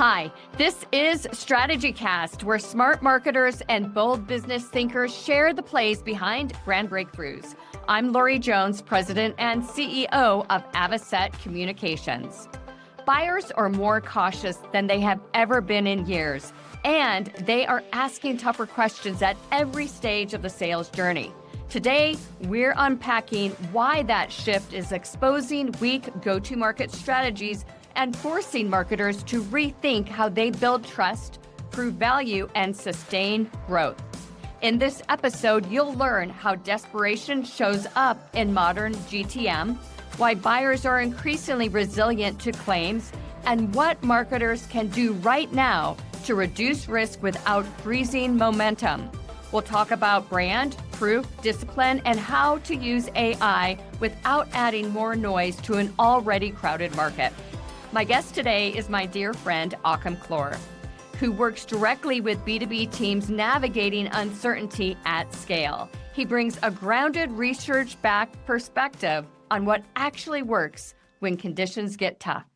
Hi, this is StrategyCast, where smart marketers and bold business thinkers share the plays behind brand breakthroughs. I'm Lori Jones, President and CEO of Avocet Communications. Buyers are more cautious than they have ever been in years, and they are asking tougher questions at every stage of the sales journey. Today, we're unpacking why that shift is exposing weak go-to-market strategies and forcing marketers to rethink how they build trust, prove value, and sustain growth. In this episode, you'll learn how desperation shows up in modern GTM, why buyers are increasingly resilient to claims, and what marketers can do right now to reduce risk without freezing momentum. We'll talk about brand, proof, discipline, and how to use AI without adding more noise to an already crowded market. My guest today is my dear friend, Achim Klor, who works directly with B2B teams navigating uncertainty at scale. He brings a grounded, research-backed perspective on what actually works when conditions get tough.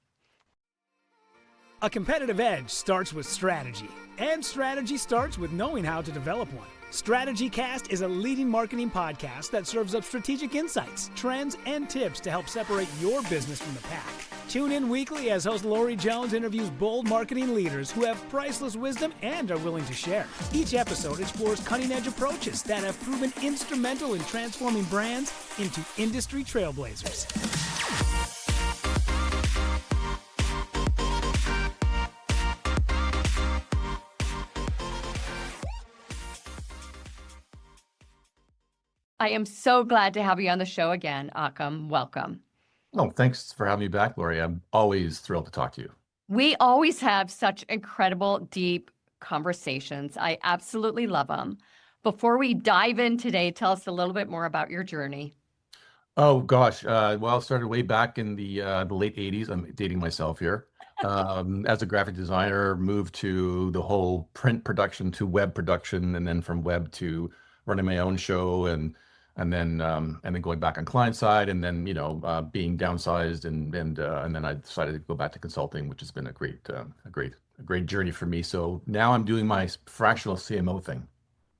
A competitive edge starts with strategy, and strategy starts with knowing how to develop one. StrategyCast is a leading marketing podcast that serves up strategic insights, trends, and tips to help separate your business from the pack. Tune in weekly as host Lori Jones interviews bold marketing leaders who have priceless wisdom and are willing to share. Each episode explores cutting-edge approaches that have proven instrumental in transforming brands into industry trailblazers. I am so glad to have you on the show again, Achim. Welcome. Oh, thanks for having me back, Lori. I'm always thrilled to talk to you. We always have such incredible, deep conversations. I absolutely love them. Before we dive in today, tell us a little bit more about your journey. Oh gosh, well, it started way back in the late '80s. I'm dating myself here. As a graphic designer, moved to the whole print production to web production, and then from web to running my own show, and then going back on client side, and then being downsized, and then I decided to go back to consulting, which has been a great journey for me. So now I'm doing my fractional CMO thing.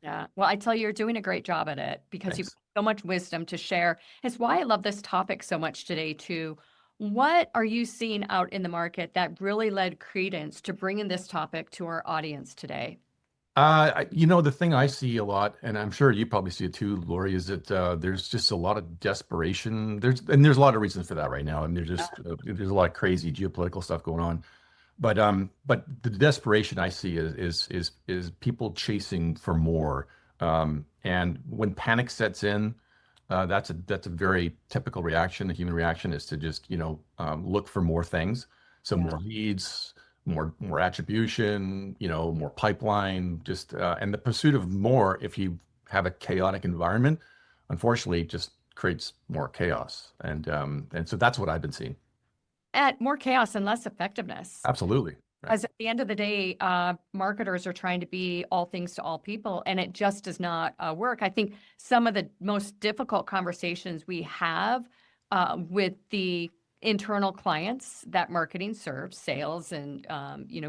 Yeah, well, I tell you, you're doing a great job at it because you've Thanks. so much wisdom to share. It's why I love this topic so much today too. What are you seeing out in the market that really led credence to bringing this topic to our audience today? The thing I see a lot, and I'm sure you probably see it too, Lori, is that there's just a lot of desperation. There's a lot of reasons for that right now. I mean, there's a lot of crazy geopolitical stuff going on, but the desperation I see is people chasing for more. And when panic sets in, that's a very typical reaction. The human reaction is to just look for more things, so more leads, more attribution, more pipeline, just and the pursuit of more, if you have a chaotic environment, unfortunately just creates more chaos. And so that's what I've been seeing. And more chaos and less effectiveness. Absolutely. Right. As at the end of the day, marketers are trying to be all things to all people, and it just does not work. I think some of the most difficult conversations we have with the internal clients that marketing serves, sales and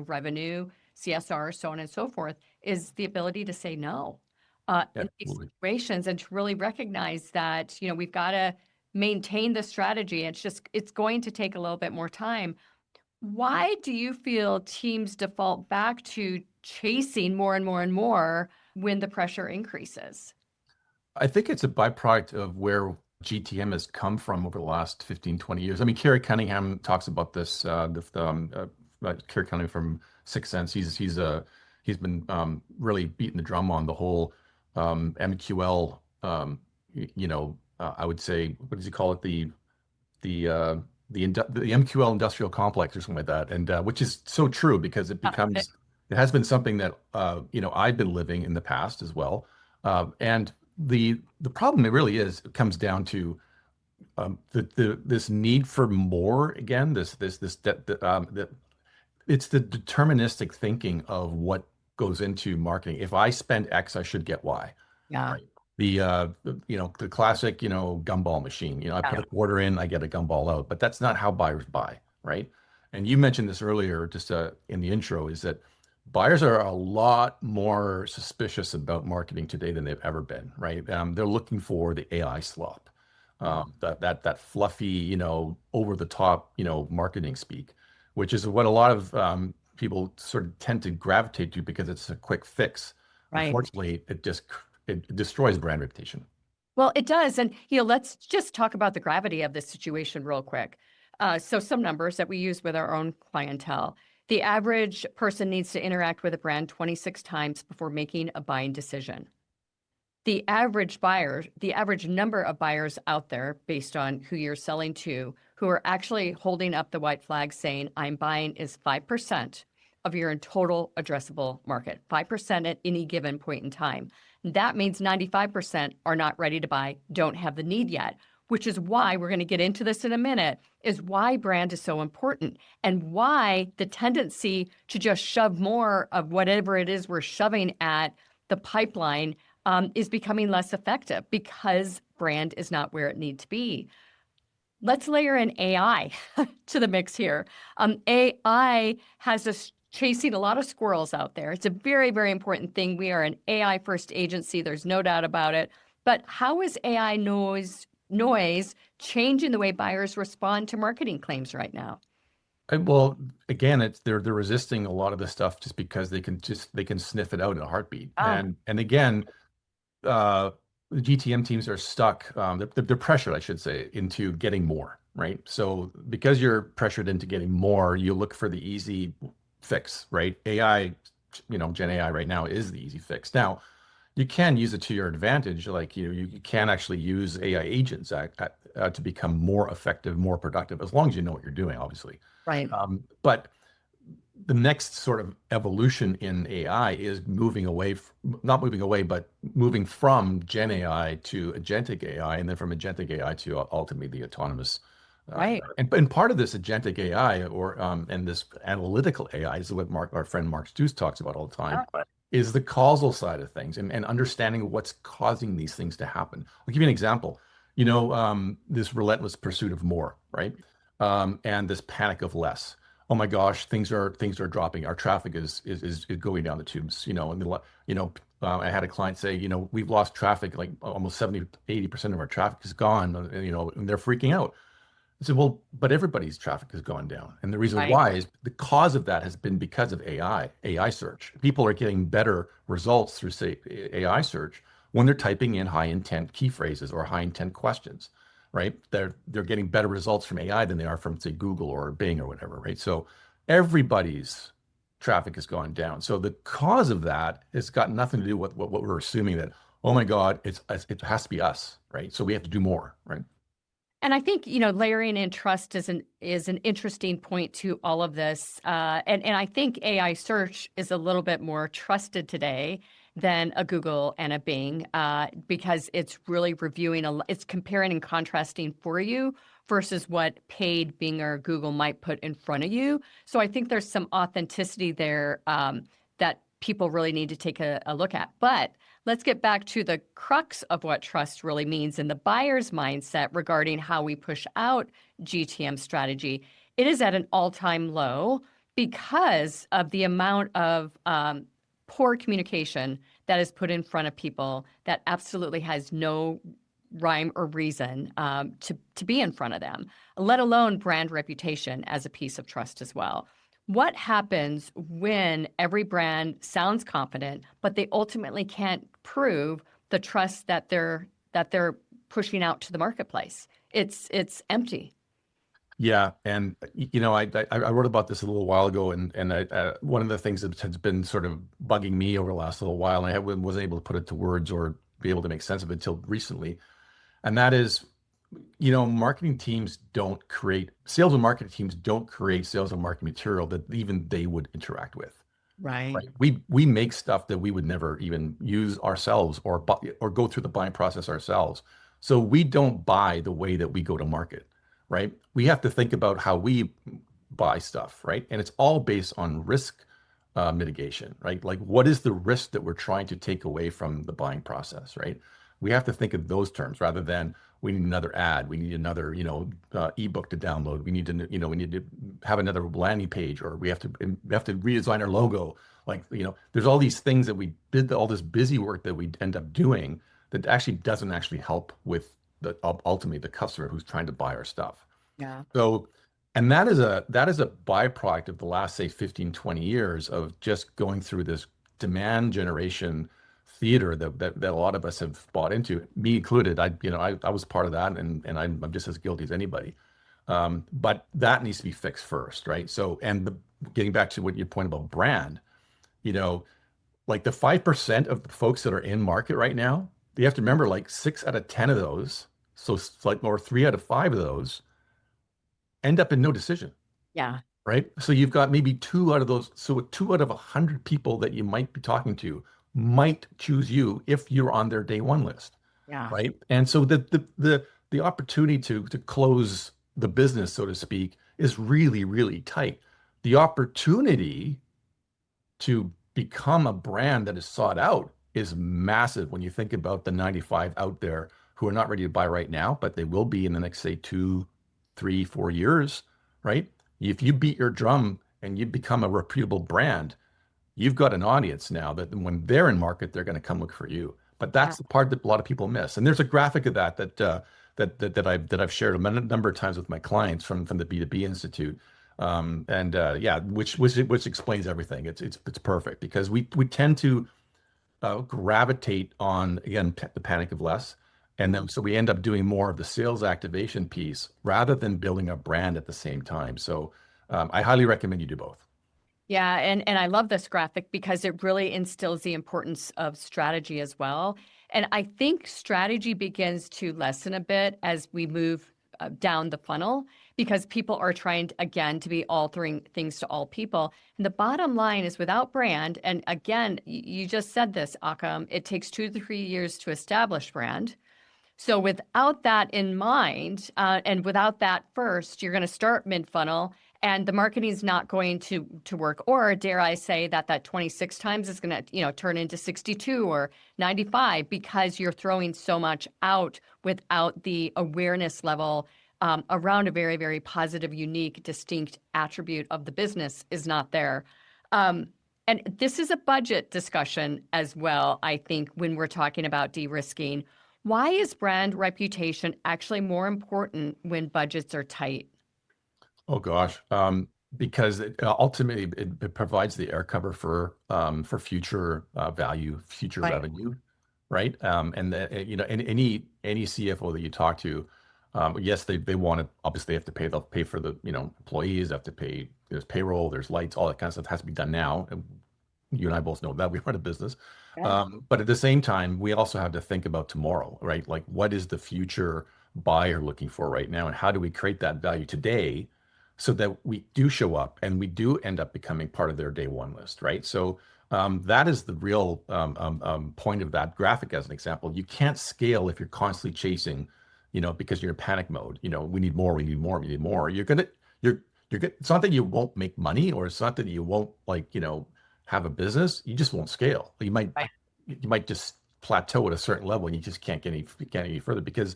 revenue, CSR, so on and so forth, is the ability to say no in these situations and to really recognize that we've got to maintain the strategy. It's going to take a little bit more time. Why do you feel teams default back to chasing more and more and more when the pressure increases? I think it's a byproduct of where GTM has come from over the last 15, 20 years. I mean, Kerry Cunningham talks about this. Kerry Cunningham from Succes, he's been really beating the drum on the whole MQL. I would say, what does he call it? The MQL industrial complex or something like that, and which is so true because it has been something that I've been living in the past as well, and the problem it really is, it comes down to this need for more again. It's the deterministic thinking of what goes into marketing. If I spend X, I should get Y. Yeah. Right? The classic gumball machine. I put a quarter in, I get a gumball out. But that's not how buyers buy, right? and you mentioned this earlier, just in the intro, is that buyers are a lot more suspicious about marketing today than they've ever been, right? They're looking for the AI slop, that fluffy, over the top, marketing speak, which is what a lot of people sort of tend to gravitate to because it's a quick fix. Right. Unfortunately, it destroys brand reputation. Well, it does. And, let's just talk about the gravity of this situation real quick. So some numbers that we use with our own clientele. The average person needs to interact with a brand 26 times before making a buying decision. The average number of buyers out there based on who you're selling to, who are actually holding up the white flag saying, I'm buying, is 5% of your total addressable market, 5% at any given point in time. That means 95% are not ready to buy, don't have the need yet, which is why we're going to get into this in a minute, is why brand is so important and why the tendency to just shove more of whatever it is we're shoving at the pipeline is becoming less effective because brand is not where it needs to be. Let's layer in AI to the mix here. AI has us chasing a lot of squirrels out there. It's a very, very important thing. We are an AI first agency. There's no doubt about it. But how is AI noise changing the way buyers respond to marketing claims right now? Well, again, they're resisting a lot of the stuff just because they can sniff it out in a heartbeat. And again, the GTM teams are stuck. They're pressured, I should say, into getting more, right? So because you're pressured into getting more, you look for the easy fix, right? AI, Gen AI right now is the easy fix. Now, you can use it to your advantage. Like, you can actually use AI agents to become more effective, more productive, as long as you know what you're doing, obviously. Right. But the next sort of evolution in AI is not moving away, but moving from Gen AI to agentic AI, and then from agentic AI to ultimately the autonomous. Right. And part of this agentic AI and this analytical AI is what our friend Mark Stooz talks about all the time, is the causal side of things and understanding what's causing these things to happen. I'll give you an example. This relentless pursuit of more, right? And this panic of less. Oh my gosh, things are dropping. Our traffic is going down the tubes. I had a client say, we've lost traffic, like almost 70-80% of our traffic is gone. And they're freaking out. I said, well, but everybody's traffic has gone down. And the reason why is the cause of that has been because of AI search. People are getting better results through, say, AI search when they're typing in high intent key phrases or high intent questions, right? They're getting better results from AI than they are from, say, Google or Bing or whatever, right? So everybody's traffic has gone down. So the cause of that has got nothing to do with what we're assuming that, oh my God, it has to be us, right? So we have to do more, right? And I think, layering in trust is an interesting point to all of this. And I think AI search is a little bit more trusted today than a Google and a Bing because it's really reviewing, it's comparing and contrasting for you versus what paid Bing or Google might put in front of you. So I think there's some authenticity there that people really need to take a look at. But let's get back to the crux of what trust really means in the buyer's mindset regarding how we push out GTM strategy. It is at an all-time low because of the amount of poor communication that is put in front of people that absolutely has no rhyme or reason to be in front of them, let alone brand reputation as a piece of trust as well. What happens when every brand sounds confident, but they ultimately can't prove the trust that they're pushing out to the marketplace? It's empty. Yeah, and I wrote about this a little while ago, and one of the things that has been sort of bugging me over the last little while, and I wasn't able to put it to words or be able to make sense of it until recently, and that is, marketing teams don't create sales and marketing teams don't create sales and marketing material that even they would interact with. Right. We make stuff that we would never even use ourselves or go through the buying process ourselves. So we don't buy the way that we go to market, right? We have to think about how we buy stuff, right? And it's all based on risk mitigation, right? Like, what is the risk that we're trying to take away from the buying process, right? We have to think of those terms rather than, we need another ad, we need another, ebook to download, we need to, we need to have another landing page, or we have to redesign our logo. Like, there's all these things that we did, all this busy work that we end up doing that actually doesn't actually help with ultimately the customer who's trying to buy our stuff. Yeah. So, and that is a byproduct of the last, say, 15, 20 years of just going through this demand generation theater that a lot of us have bought into, me included. I was part of that, and I'm just as guilty as anybody. But that needs to be fixed first, right? So, getting back to what your point about brand, like the 5% of the folks that are in market right now, you have to remember, like 6 out of 10 of those, so it's like more 3 out of 5 of those end up in no decision. Yeah. Right. So you've got maybe 2 out of those. So 2 out of 100 people that you might be talking to might choose you if you're on their day one list. Yeah. Right. And so the opportunity to close the business, so to speak, is really, really tight. The opportunity to become a brand that is sought out is massive when you think about the 95 out there who are not ready to buy right now, but they will be in the next, say, 2, 3, 4 years, right? If you beat your drum and you become a reputable brand, you've got an audience now that when they're in market, they're going to come look for you. But that's the part that a lot of people miss. And there's a graphic of that I've shared a number of times with my clients from the B2B Institute. Which explains everything. It's perfect, because we tend to gravitate on, again, the panic of less. And then so we end up doing more of the sales activation piece rather than building a brand at the same time. So I highly recommend you do both. Yeah, and I love this graphic because it really instills the importance of strategy as well. And I think strategy begins to lessen a bit as we move down the funnel, because people are trying, again, to be altering things to all people. And the bottom line is, without brand, and again, you just said this, Achim, it takes 2 to 3 years to establish brand. So without that in mind, and without that first, you're going to start mid-funnel, and the marketing is not going to work. Or dare I say that 26 times is going to turn into 62 or 95, because you're throwing so much out without the awareness level around a very, very positive, unique, distinct attribute of the business is not there. And this is a budget discussion as well, I think, when we're talking about de-risking. Why is brand reputation actually more important when budgets are tight? Oh gosh, because ultimately it provides the air cover for future value, future revenue, right? Any CFO that you talk to, yes, they want to, obviously have to pay. They'll pay for the employees, they have to pay. There's payroll, there's lights, all that kind of stuff has to be done now. And you and I both know that we run a business. But at the same time, we also have to think about tomorrow, right? Like, what is the future buyer looking for right now, and how do we create that value today so that we do show up and we do end up becoming part of their day one list, right? So that is the real point of that graphic. As an example, you can't scale if you're constantly chasing, because you're in panic mode. We need more, we need more, we need more. It's not that you won't make money, or it's not that you won't have a business. You just won't scale. You might just plateau at a certain level, and you just can't get any further, because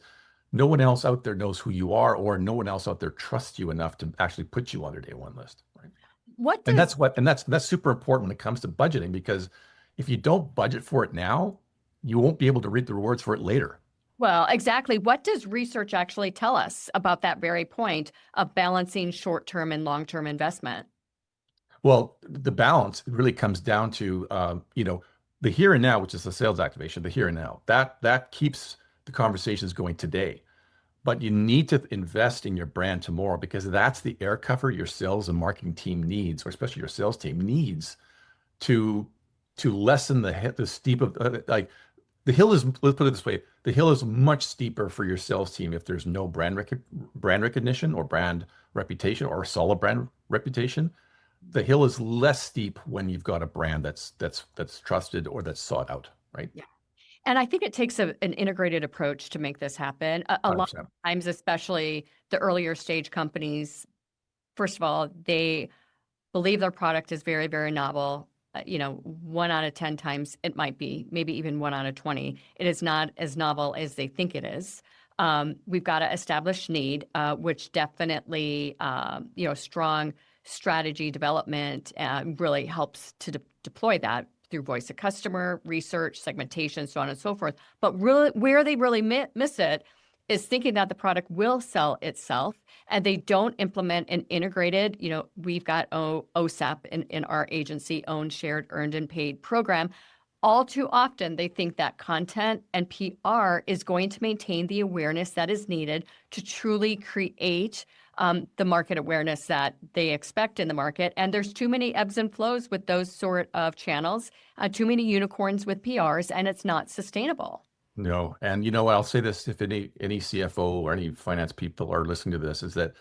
no one else out there knows who you are, or no one else out there trusts you enough to actually put you on their day one list. Right? That's super important when it comes to budgeting, because if you don't budget for it now, you won't be able to reap the rewards for it later. Well, exactly. What does research actually tell us about that very point of balancing short-term and long-term investment? Well, the balance really comes down to the here and now, which is the sales activation. The here and now that keeps the conversations going today. But you need to invest in your brand tomorrow, because that's the air cover your sales and marketing team needs, or especially your sales team needs, to lessen the steep of the hill is. Let's put it this way: the hill is much steeper for your sales team if there's no brand recognition or brand reputation or a solid brand reputation. The hill is less steep when you've got a brand that's trusted or that's sought out, right? Yeah. And I think it takes an integrated approach to make this happen. A lot of times, especially the earlier stage companies, first of all, they believe their product is very, very novel. 1 out of 10 times it might be, maybe even 1 out of 20. It is not as novel as they think it is. We've got to establish need, which definitely, strong strategy development really helps to deploy that through voice of customer, research, segmentation, so on and so forth. But really, where they really miss it is thinking that the product will sell itself, and they don't implement an integrated, we've got OSAP in our agency, owned, shared, earned, and paid program. All too often, they think that content and PR is going to maintain the awareness that is needed to truly create the market awareness that they expect in the market. And there's too many ebbs and flows with those sort of channels, too many unicorns with PRs, and it's not sustainable. No. And you know what? I'll say this, if any CFO or any finance people are listening to this, is that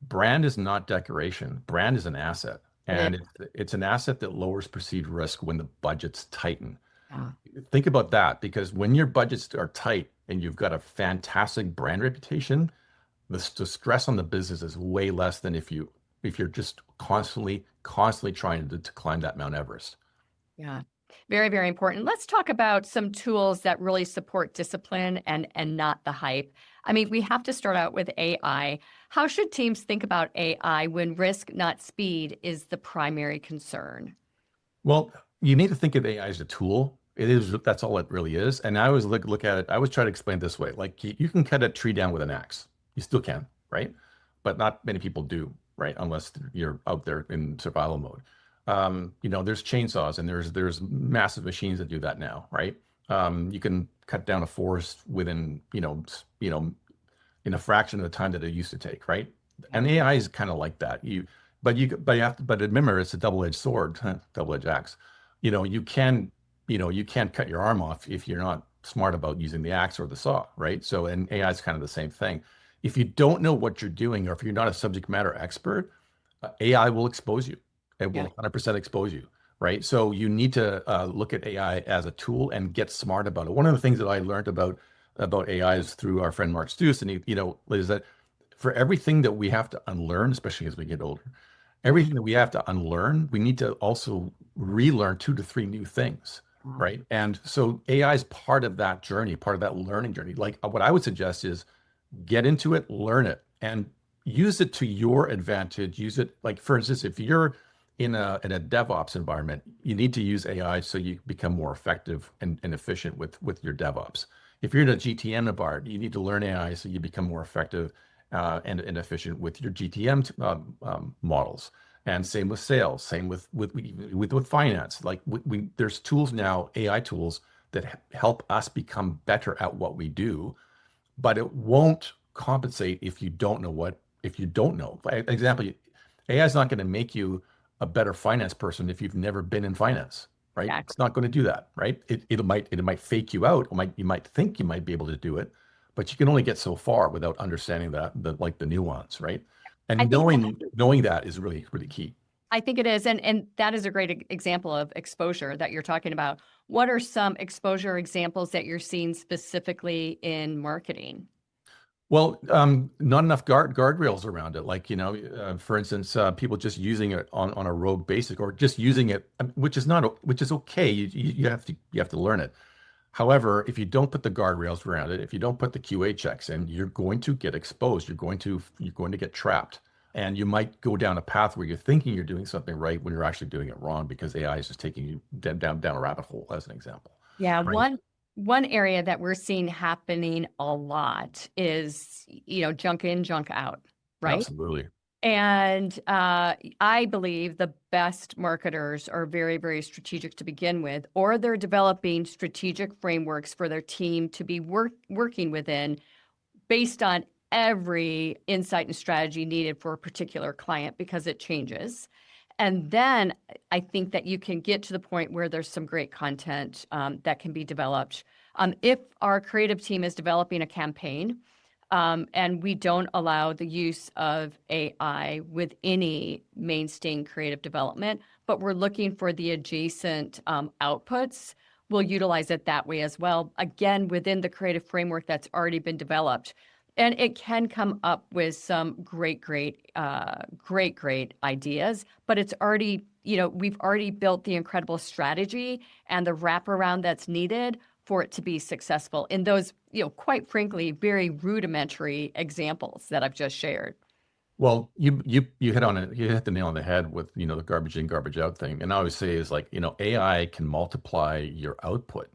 brand is not decoration. Brand is an asset. And it's an asset that lowers perceived risk when the budgets tighten. Yeah. Think about that, because when your budgets are tight and you've got a fantastic brand reputation, the stress on the business is way less than if you're just constantly trying to climb that Mount Everest. Yeah. Very, very important. Let's talk about some tools that really support discipline and not the hype. I mean, we have to start out with AI. How should teams think about AI when risk, not speed, is the primary concern? Well, you need to think of AI as a tool. That's all it really is. And I always look at it, I always try to explain it this way. Like you can cut a tree down with an axe. You still can, right? But not many people do, right? Unless you're out there in survival mode. There's chainsaws and there's massive machines that do that now, right? You can cut down a forest within, in a fraction of the time that it used to take, right? And AI is kind of like that. But remember, it's a double-edged sword, double-edged axe. You can't cut your arm off if you're not smart about using the axe or the saw, right? So, and AI is kind of the same thing. If you don't know what you're doing, or if you're not a subject matter expert, AI will expose you. It will 100% expose you, right? So you need to look at AI as a tool and get smart about it. One of the things that I learned about AI is through our friend Mark Stoops, and is that for everything that we have to unlearn, especially as we get older, everything that we have to unlearn, we need to also relearn 2 to 3 new things, right? And so AI is part of that journey, part of that learning journey. Like what I would suggest is get into it, learn it, and use it to your advantage. Use it, like, for instance, if you're in a DevOps environment, you need to use AI so you become more effective and efficient with your DevOps. If you're in a GTM environment, you need to learn AI so you become more effective and efficient with your GTM models. And same with sales, same with finance. Like there's tools now, AI tools that help us become better at what we do, but it won't compensate if you don't know. For example, AI is not going to make you a better finance person if you've never been in finance, right? Exactly. It's not going to do that, right? It might fake you out. You might think you might be able to do it, but you can only get so far without understanding the nuance, right? And knowing that is really, really key. I think it is. And that is a great example of exposure that you're talking about. What are some exposure examples that you're seeing specifically in marketing? Well, not enough guardrails around it. Like, for instance, people just using it on a rogue basis, or just using it, which is okay. You have to learn it. However, if you don't put the guardrails around it, if you don't put the QA checks in, you're going to get exposed. You're going to get trapped, and you might go down a path where you're thinking you're doing something right when you're actually doing it wrong, because AI is just taking you down a rabbit hole, as an example. Yeah, right? One area that we're seeing happening a lot is, junk in, junk out, right? Absolutely. And I believe the best marketers are very, very strategic to begin with, or they're developing strategic frameworks for their team to be working within based on every insight and strategy needed for a particular client, because it changes. And then I think that you can get to the point where there's some great content that can be developed. If our creative team is developing a campaign and we don't allow the use of AI with any mainstream creative development, but we're looking for the adjacent outputs, we'll utilize it that way as well, again, within the creative framework that's already been developed. And it can come up with some great ideas, but it's already, we've already built the incredible strategy and the wraparound that's needed for it to be successful in those, quite frankly, very rudimentary examples that I've just shared? Well, you hit the nail on the head with, the garbage in, garbage out thing. And I always say is like, AI can multiply your output,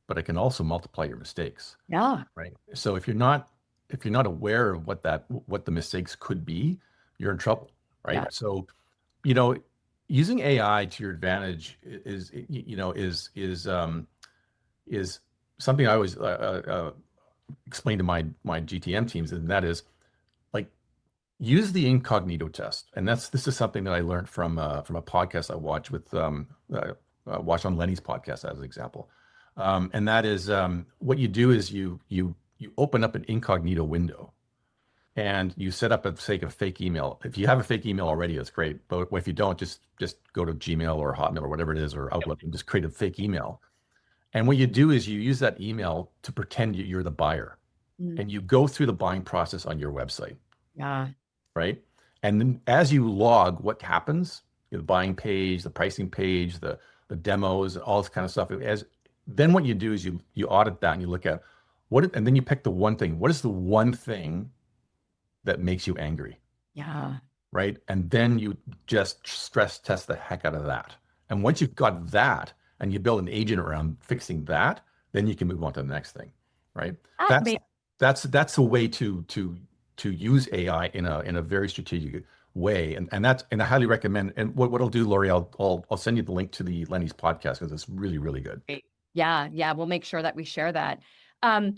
but it can also multiply your mistakes, Yeah. right? So if you're not aware of what the mistakes could be, you're in trouble, right? Yeah. So, you know, using AI to your advantage is something I always explain to my GTM teams, and that is like use the incognito test. And this is something that I learned from a podcast I watched watch on Lenny's podcast as an example. And that is what you do is you open up an incognito window and you set up a sake of fake email. If you have a fake email already, that's great. But if you don't, just go to Gmail or Hotmail or whatever it is, or Outlook, and just create a fake email. And what you do is you use that email to pretend you're the buyer, Mm. and you go through the buying process on your website, Yeah. right? And then as you log what happens, the buying page, the pricing page, the demos, all this kind of stuff. Then what you do is you audit that and you look at and then you pick the one thing. What is the one thing that makes you angry, Yeah. right? And then you just stress test the heck out of that. And once you've got that and you build an agent around fixing that, then you can move on to the next thing, right? That makes That's a way to use AI in a very strategic way, and I highly recommend. And what I'll do, Lori, I'll send you the link to the Lenny's podcast because it's really, really good. great. Yeah. Yeah. We'll make sure that we share that. Um,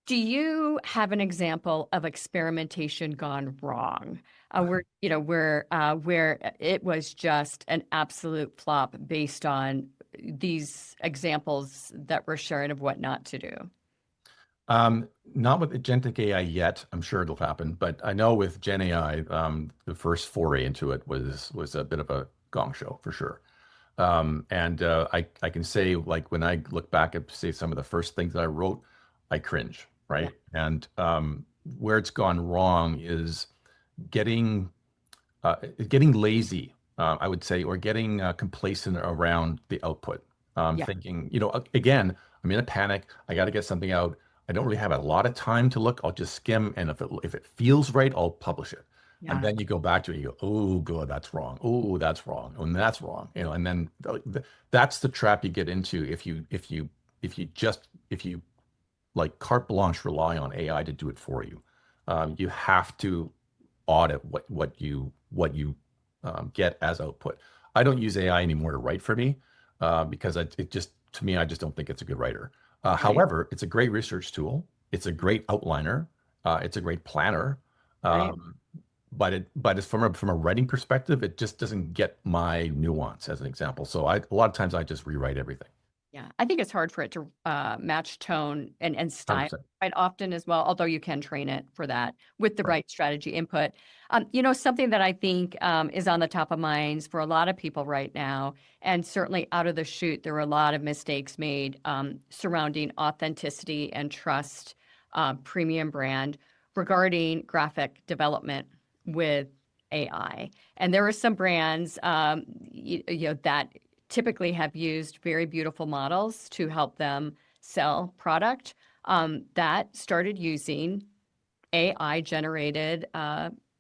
Do you have an example of experimentation gone wrong, where it was just an absolute flop based on these examples that we're sharing of what not to do? Not with agentic AI yet. I'm sure it'll happen, but I know with Gen AI, the first foray into it was a bit of a gong show for sure. And I can say, like, when I look back at, say, some of the first things that I wrote, I cringe, right? And where it's gone wrong is getting getting lazy, I would say, or getting complacent around the output. Yeah. Thinking, again, I'm in a panic. I got to get something out. I don't really have a lot of time to look. I'll just skim, and if it feels right, I'll publish it. And Yeah. then you go back to it. You go, oh, good, that's wrong. Oh, that's wrong. Oh, and that's wrong. And then that's the trap you get into if you like carte blanche rely on AI to do it for you. You have to audit what you get as output. I don't use AI anymore to write for me because to me, I just don't think it's a good writer. Right. However, it's a great research tool. It's a great outliner. It's a great planner. Right. But it's from a writing perspective, it just doesn't get my nuance, as an example. So a lot of times I just rewrite everything. Yeah. I think it's hard for it to match tone and style 100%. quite often as well, although you can train it for that with the Right. right strategy input. Something that I think is on the top of minds for a lot of people right now, and certainly out of the chute, there were a lot of mistakes made surrounding authenticity and trust, premium brand regarding graphic development with AI. And there are some brands, that typically have used very beautiful models to help them sell product that started using AI generated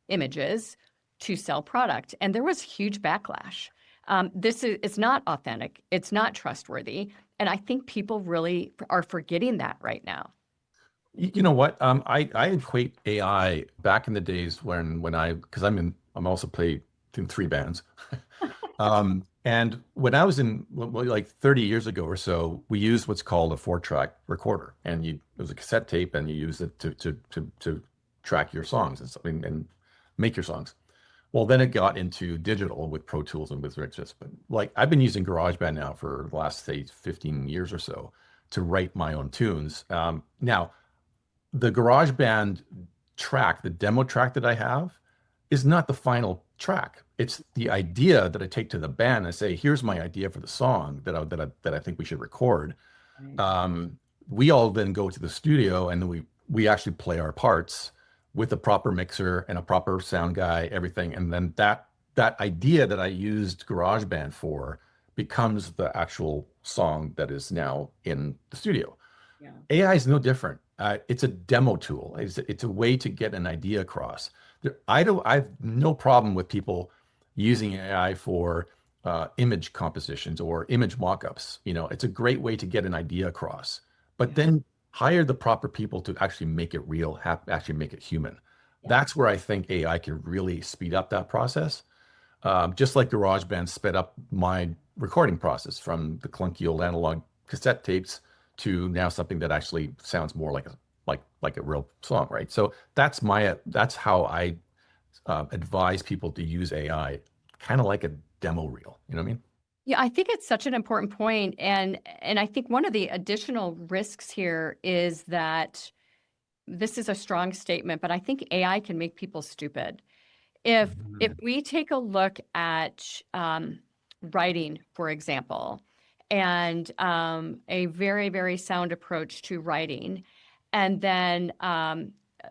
images to sell product. And there was huge backlash. It's not authentic. It's not trustworthy. And I think people really are forgetting that right now. You know what? I equate AI back in the days because I'm also played in three bands. And when I was like 30 years ago or so, we used what's called a 4-track recorder, and it was a cassette tape, and you use it to track your songs and something and make your songs. Well, then it got into digital with Pro Tools and with Riches. But like I've been using GarageBand now for the last, say, 15 years or so to write my own tunes. Now, the GarageBand track, the demo track that I have, is not the final track. It's the idea that I take to the band and say, here's my idea for the song that I think we should record. Right. We all then go to the studio and then we actually play our parts with a proper mixer and a proper sound guy, everything. And then that idea that I used GarageBand for becomes the actual song that is now in the studio. Yeah. AI is no different. It's a demo tool. It's a way to get an idea across. I have no problem with people using AI for image compositions or image mockups. It's a great way to get an idea across. But Yeah. then hire the proper people to actually make it real, actually make it human. Yeah. That's where I think AI can really speed up that process. Just like GarageBand sped up my recording process from the clunky old analog cassette tapes to now something that actually sounds more like a real song, right? So that's how I advise people to use AI, kind of like a demo reel. You know what I mean? Yeah, I think it's such an important point, and I think one of the additional risks here is that this is a strong statement, but I think AI can make people stupid. If we take a look at writing, for example, and a very, very sound approach to writing, and then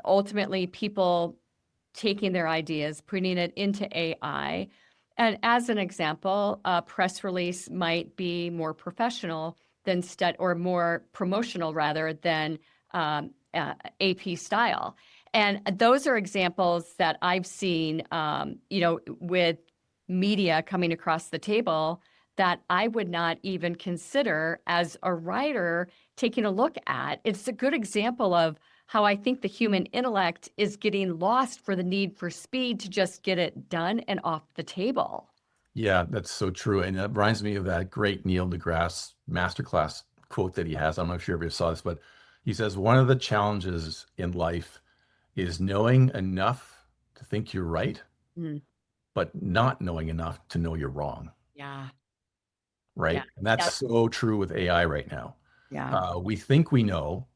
ultimately people taking their ideas, putting it into AI. And as an example, a press release might be more professional than or more promotional rather than AP style. And those are examples that I've seen, with media coming across the table that I would not even consider as a writer taking a look at. It's a good example of how I think the human intellect is getting lost for the need for speed to just get it done and off the table. Yeah, that's so true. And it reminds me of that great Neil deGrasse masterclass quote that he has. I'm not sure if you saw this, but he says, one of the challenges in life is knowing enough to think you're right, Mm, but not knowing enough to know you're wrong. yeah, yeah, Right. And that's that's, so true with AI right now. yeah, We think we know,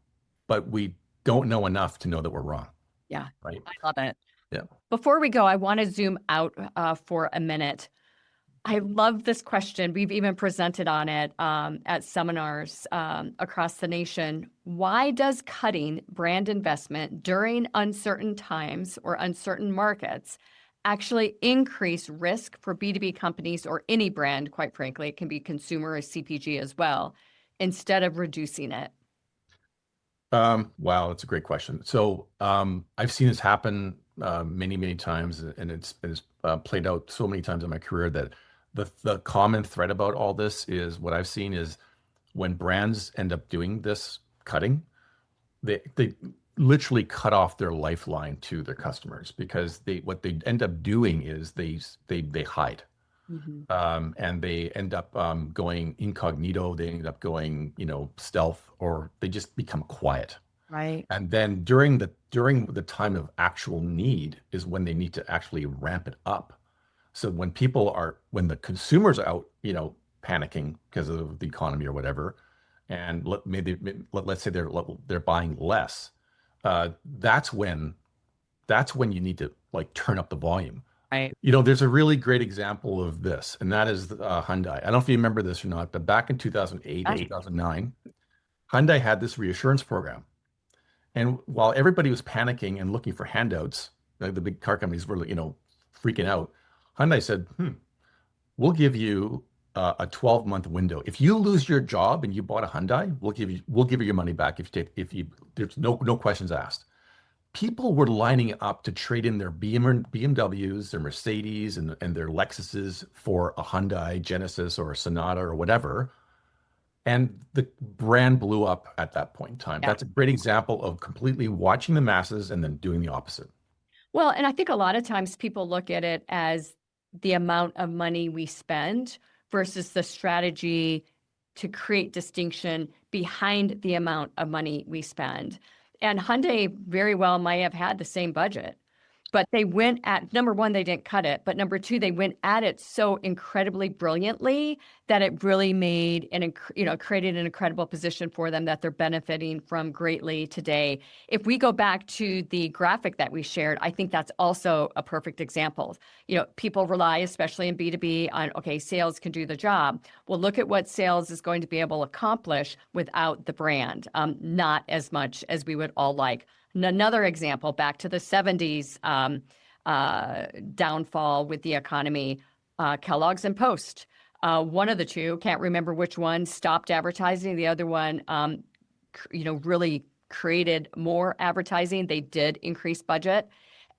but we don't know enough to know that we're wrong. yeah. Right. I love it. Yeah. Before we go, I want to zoom out for a minute. I love this question. We've even presented on it at seminars across the nation. Why does cutting brand investment during uncertain times or uncertain markets actually increase risk for B2B companies or any brand, quite frankly? It can be consumer or CPG as well, instead of reducing it. Wow, that's a great question. So I've seen this happen many, many times, and it's played out so many times in my career that the common thread about all this is what I've seen is when brands end up doing this cutting, they literally cut off their lifeline to their customers because what they end up doing is they hide. Mhm. And they end up going incognito. They end up going, stealth, or they just become quiet. Right. And then during the time of actual need is when they need to actually ramp it up. So when the consumers are out, panicking because of the economy or whatever, and let's say they're buying less, that's when you need to like turn up the volume. Right. There's a really great example of this, and that is Hyundai. I don't know if you remember this or not, but back in 2008 or Right. 2009, Hyundai had this reassurance program. And while everybody was panicking and looking for handouts, like the big car companies were, freaking out, Hyundai said, we'll give you a 12-month window. If you lose your job and you bought a Hyundai, we'll give you your money back there's no questions asked. People were lining up to trade in their BMWs, their Mercedes, and their Lexuses for a Hyundai Genesis or a Sonata or whatever. And the brand blew up at that point in time. Yeah. That's a great example of completely watching the masses and then doing the opposite. Well, and I think a lot of times people look at it as the amount of money we spend versus the strategy to create distinction behind the amount of money we spend. And Hyundai very well might have had the same budget, but they went at, number one, they didn't cut it, but number two, they went at it so incredibly brilliantly that it really made created an incredible position for them that they're benefiting from greatly today. If we go back to the graphic that we shared, I think that's also a perfect example. People rely, especially in B2B, on, okay, sales can do the job. Well, look at what sales is going to be able to accomplish without the brand, not as much as we would all like. Another example, back to the 70s downfall with the economy, Kellogg's and Post. One of the two, can't remember which one, stopped advertising. The other one really created more advertising. They did increase budget.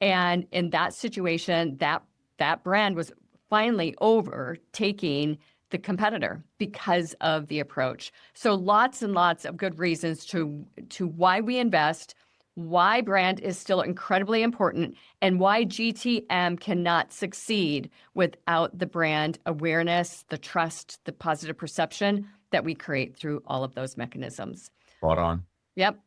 And in that situation, that brand was finally overtaking the competitor because of the approach. So lots and lots of good reasons to why we invest, why brand is still incredibly important, and why GTM cannot succeed without the brand awareness, the trust, the positive perception that we create through all of those mechanisms. Spot on. Yep.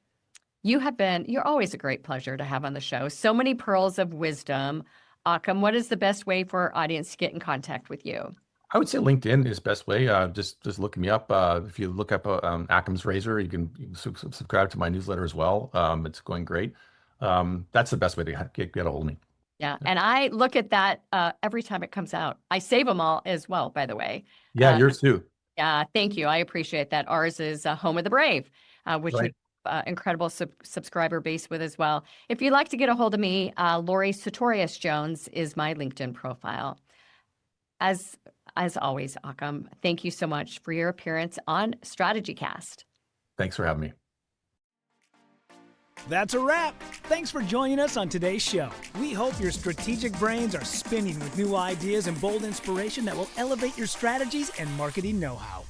You're always a great pleasure to have on the show. So many pearls of wisdom. Achim, what is the best way for our audience to get in contact with you? I would say LinkedIn is the best way. Just look me up. If you look up Achim's Razor, you can subscribe to my newsletter as well. It's going great. That's the best way to get a hold of me. Yeah, and I look at that every time it comes out. I save them all as well, by the way. Yeah, yours too. Yeah, thank you. I appreciate that. Ours is Home of the Brave, which Right. incredible subscriber base with as well. If you'd like to get a hold of me, Lori Sartorius Jones is my LinkedIn profile. As always, Achim, thank you so much for your appearance on StrategyCast. Thanks for having me. That's a wrap. Thanks for joining us on today's show. We hope your strategic brains are spinning with new ideas and bold inspiration that will elevate your strategies and marketing know-how.